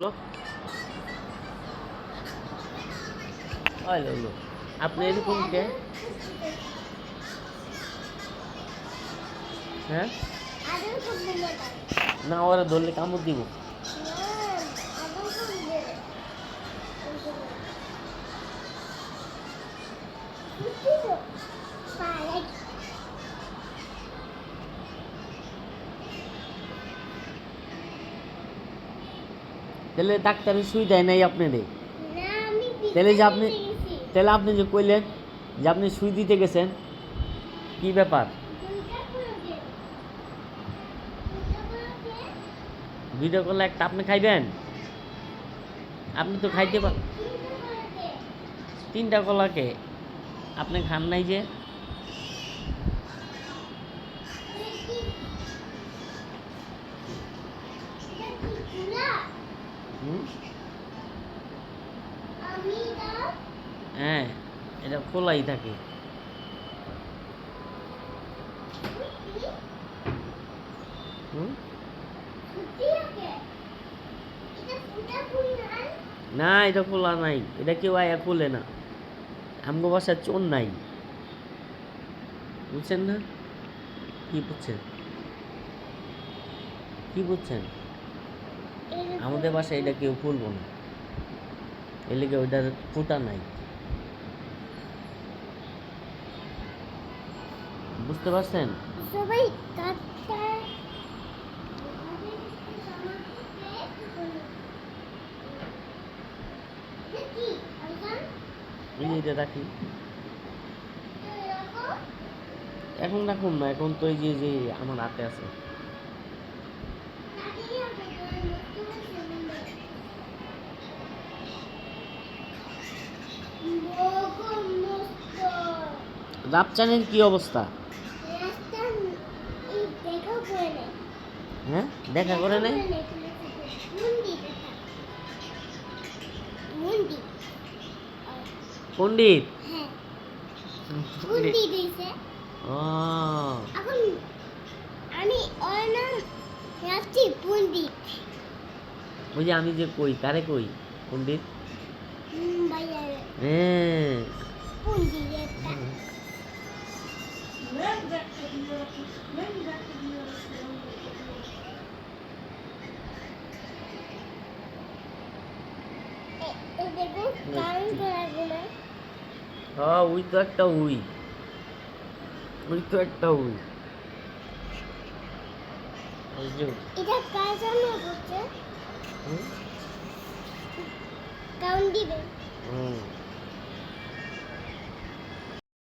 হলো আপনি এরকম কে? হ্যাঁ, না ওরা ধরলে কামড় দিব। তাহলে ডাক্তারে সুই দেয় নাই আপনারে? তাহলে যে আপনি তাহলে আপনি যে কইলেন যে আপনি সুই দিতে গেছেন, কি ব্যাপার? ভিডিও করলে একটা আপনি খাইবেন? আপনি তো খাইতে পার 3টা কলাকে আপনি খান নাই যে? হুম, হ্যাঁ, এটা খোলাই থাকে। হুম, না এটা খোলা নাই, এটা কেউ আয়া খোলে না। আমগো বাসায় চোর নাই, বুঝছেন না? কি বুঝছেন? কি বুঝছেন? আমাদের বাসায় এটা কেউ খুলবো না, এর লিগে ওইটার ফুটা নাই। বুঝতে পারছেন? সবাই কাটটা এই যে এটা রাখি, এখন রাখুন না, এখন তো এই যে যে আমার হাতে আছে। রাপচানের কি অবস্থা? হ্যাঁ, দেখা করে নাই? পণ্ডিত? পণ্ডিত। ও, আমি ওর নাম রাখছি পণ্ডিত। ওই যে আমি যে কই, কারে কই পণ্ডিত? ভাইয়া হ্যাঁ, পণ্ডিত দেখুন কারণ লাগবে না। হ্যাঁ, ওই তো একটা উই, ওই তো একটা উই। ওই যে এটা কার জন্য করছে? হুম, কাউন্ট দিবে। হুম।